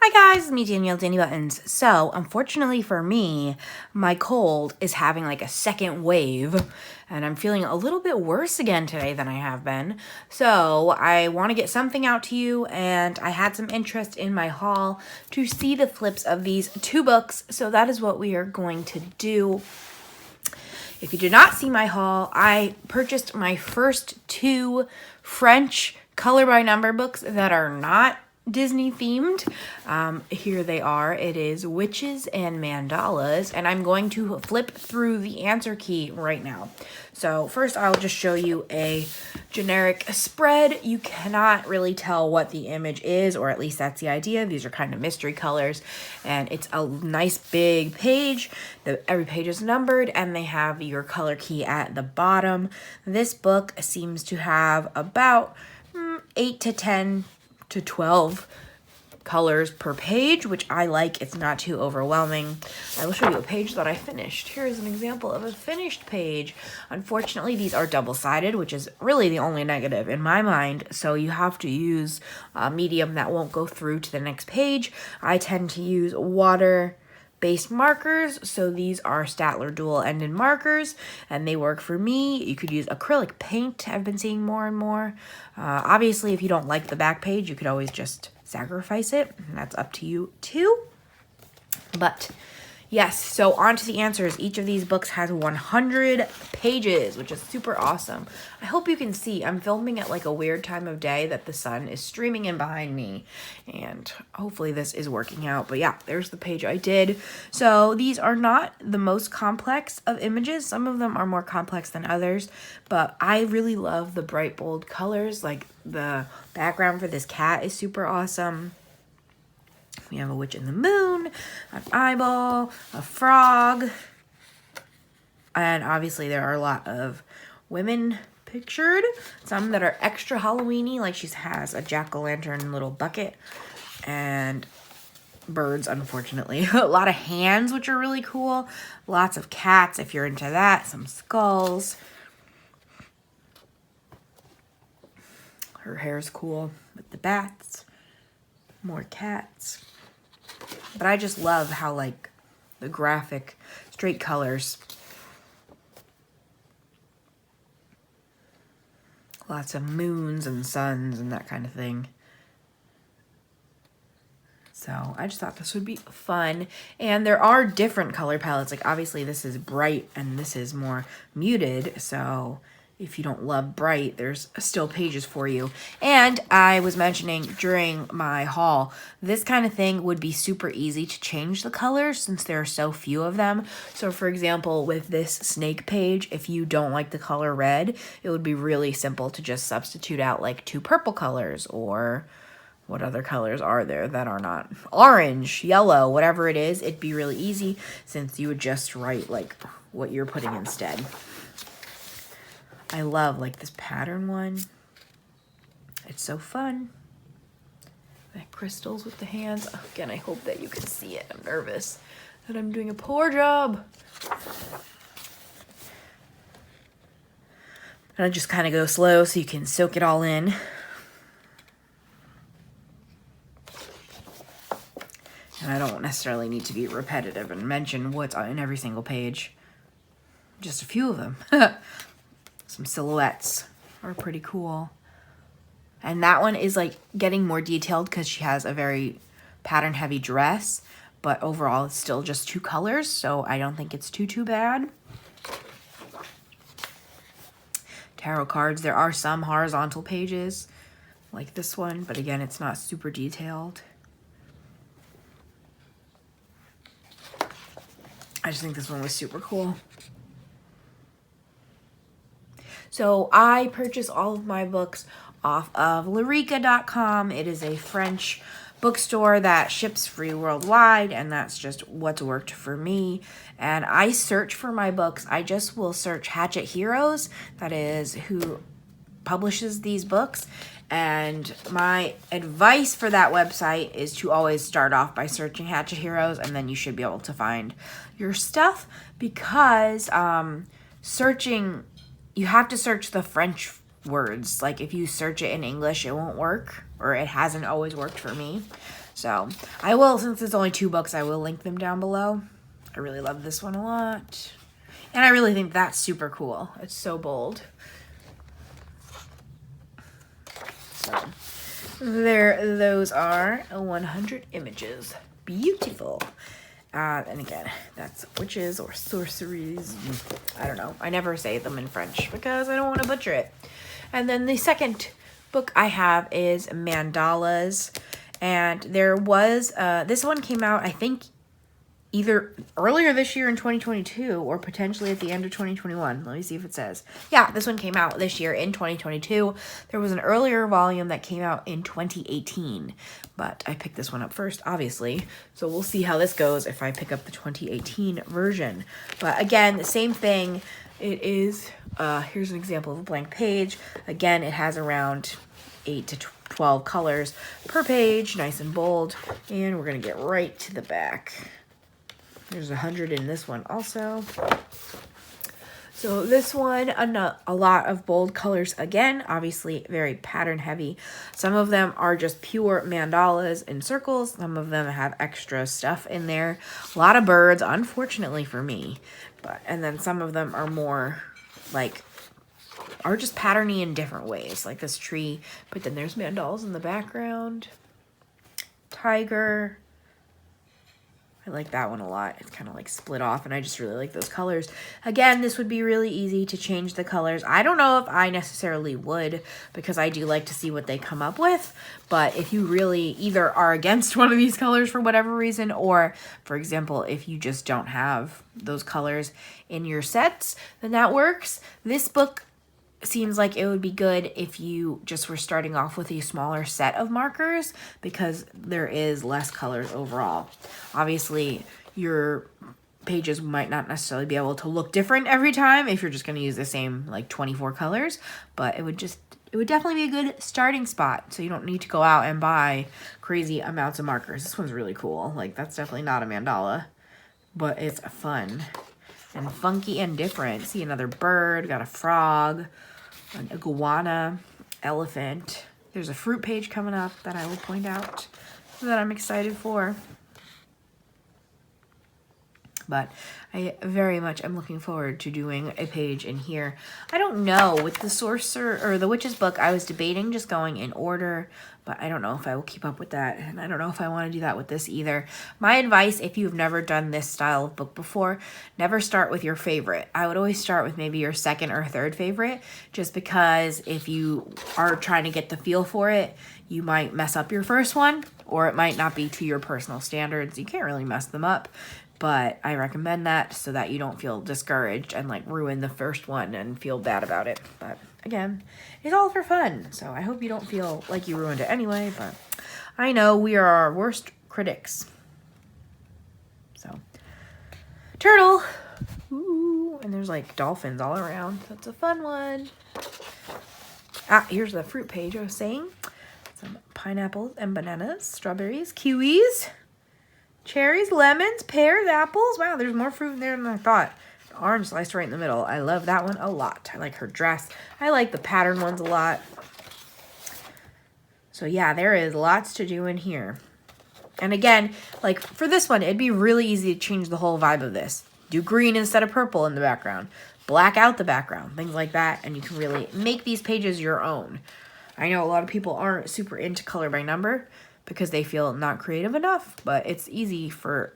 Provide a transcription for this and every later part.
Hi guys, me Danielle Danibuttons. So, unfortunately for me, my cold is having like a second wave and I'm feeling a little bit worse again today than I have been. So, I want to get something out to you and I had some interest in my haul to see the flips of these two books. So, that is what we are going to do. If you did not see my haul, I purchased my first two French color by number books that are not Disney themed. Here they are. It is Witches and Mandalas, and I'm going to flip through the answer key right now. So first I'll just show you a generic spread. You cannot really tell what the image is, or at least that's the idea. These are kind of mystery colors, and it's a nice big page. Every page is numbered, and they have your color key at the bottom. This book seems to have about 8 to 10 to 12 colors per page, which I like. It's not too overwhelming. I will show you a page that I finished. Here's an example of a finished page. Unfortunately, these are double-sided, which is really the only negative in my mind, so you have to use a medium that won't go through to the next page. I tend to use water-based markers, so these are Staedtler dual-ended markers, and they work for me. You could use acrylic paint. I've been seeing more and more. Obviously, if you don't like the back page, you could always just sacrifice it. That's up to you too. But yes, so on to the answers. Each of these books has 100 pages, which is super awesome. I hope you can see I'm filming at like a weird time of day that the sun is streaming in behind me, and hopefully this is working out. But yeah, there's the page I did. So these are not the most complex of images. Some of them are more complex than others, but I really love the bright, bold colors. Like the background for this cat is super awesome. We have a witch in the moon, an eyeball, a frog, and obviously there are a lot of women pictured. Some that are extra Halloween-y, like she has a jack-o'-lantern little bucket, and birds, unfortunately. A lot of hands, which are really cool. Lots of cats, if you're into that. Some skulls. Her hair's cool with the bats. More cats. But I just love how, like, the graphic, straight colors. Lots of moons and suns and that kind of thing. So I just thought this would be fun. And there are different color palettes. Like, obviously, this is bright and this is more muted. So if you don't love bright, there's still pages for you. And I was mentioning during my haul, this kind of thing would be super easy to change the colors since there are so few of them. So for example, with this snake page, if you don't like the color red, it would be really simple to just substitute out like 2 purple colors, or what other colors are there that are not orange, yellow, whatever it is. It'd be really easy since you would just write like what you're putting instead. I love like this pattern one. It's so fun. The crystals with the hands. Again, I hope that you can see it. I'm nervous that I'm doing a poor job. And I just kind of go slow so you can soak it all in. And I don't necessarily need to be repetitive and mention what's in every single page. Just a few of them. Some silhouettes are pretty cool. And that one is like getting more detailed because she has a very pattern heavy dress, but overall it's still just 2 colors, so I don't think it's too bad. Tarot cards, there are some horizontal pages like this one, but again, it's not super detailed. I just think this one was super cool. So I purchase all of my books off of Lyrica.com. It is a French bookstore that ships free worldwide, and that's just what's worked for me. And I search for my books. I just will search Hatchet Heroes, that is who publishes these books. And my advice for that website is to always start off by searching Hatchet Heroes, and then you should be able to find your stuff, because searching, you have to search the French words. Like if you search it in English, it won't work, or it hasn't always worked for me. So I will, since it's only 2 books, I will link them down below. I really love this one a lot. And I really think that's super cool. It's so bold. So there, those are 100 images. Beautiful. And again, that's witches or sorceries. I don't know. I never say them in French because I don't want to butcher it. And then the second book I have is Mandalas. And there was, this one came out, I think, either earlier this year in 2022 or potentially at the end of 2021. Let me see if it says. Yeah, this one came out this year in 2022. There was an earlier volume that came out in 2018, but I picked this one up first, obviously. So we'll see how this goes if I pick up the 2018 version. But again, the same thing. It is, here's an example of a blank page. Again, it has around 8 to 12 colors per page, nice and bold. And we're going to get right to the back. There's 100 in this one also. So this one, a lot of bold colors again, obviously very pattern heavy. Some of them are just pure mandalas in circles. Some of them have extra stuff in there. A lot of birds, unfortunately for me. And then some of them are more like, are just patterny in different ways. Like this tree, but then there's mandalas in the background. Tiger. I like that one a lot. It's kind of like split off, and I just really like those colors. Again, this would be really easy to change the colors. I don't know if I necessarily would, because I do like to see what they come up with. But if you really either are against one of these colors for whatever reason, or, for example, if you just don't have those colors in your sets, then that works. This book seems like it would be good if you just were starting off with a smaller set of markers, because there is less colors overall. Obviously, your pages might not necessarily be able to look different every time if you're just going to use the same like 24 colors, but it would definitely be a good starting spot, so you don't need to go out and buy crazy amounts of markers. This one's really cool. Like, that's definitely not a mandala, but it's fun and funky and different. See another bird, got a frog, an iguana, elephant. There's a fruit page coming up that I will point out that I'm excited for. But I very much am looking forward to doing a page in here. I don't know, with the Sorcerer or the Witch's book, I was debating just going in order, but I don't know if I will keep up with that, and I don't know if I want to do that with this either. My advice, if you've never done this style of book before, never start with your favorite. I would always start with maybe your second or third favorite, just because if you are trying to get the feel for it, you might mess up your first one, or it might not be to your personal standards. You can't really mess them up. But I recommend that so that you don't feel discouraged and like ruin the first one and feel bad about it. But again, it's all for fun. So I hope you don't feel like you ruined it anyway. But I know we are our worst critics. So, turtle. Ooh, and there's like dolphins all around. That's a fun one. Ah, here's the fruit page I was saying. Some pineapples and bananas, strawberries, kiwis. Cherries, lemons, pears, apples. Wow, there's more fruit in there than I thought. Orange sliced right in the middle. I love that one a lot. I like her dress. I like the pattern ones a lot. So yeah, there is lots to do in here. And again, like for this one, it'd be really easy to change the whole vibe of this. Do green instead of purple in the background. Black out the background. Things like that. And you can really make these pages your own. I know a lot of people aren't super into color by number, because they feel not creative enough, but it's easy for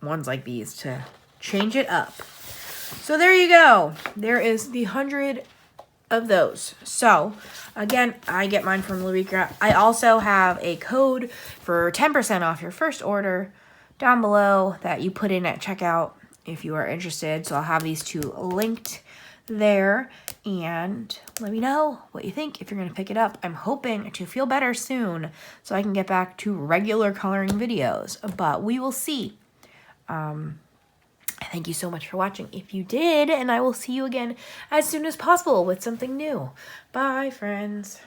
ones like these to change it up. So there you go. There is the 100 of those. So again, I get mine from Lurica. I also have a code for 10% off your first order down below that you put in at checkout if you are interested. So I'll have these two linked there, and let me know what you think if you're going to pick it up. I'm hoping to feel better soon so I can get back to regular coloring videos, but we will see. Thank you so much for watching if you did, and I will see you again as soon as possible with something new. Bye, friends.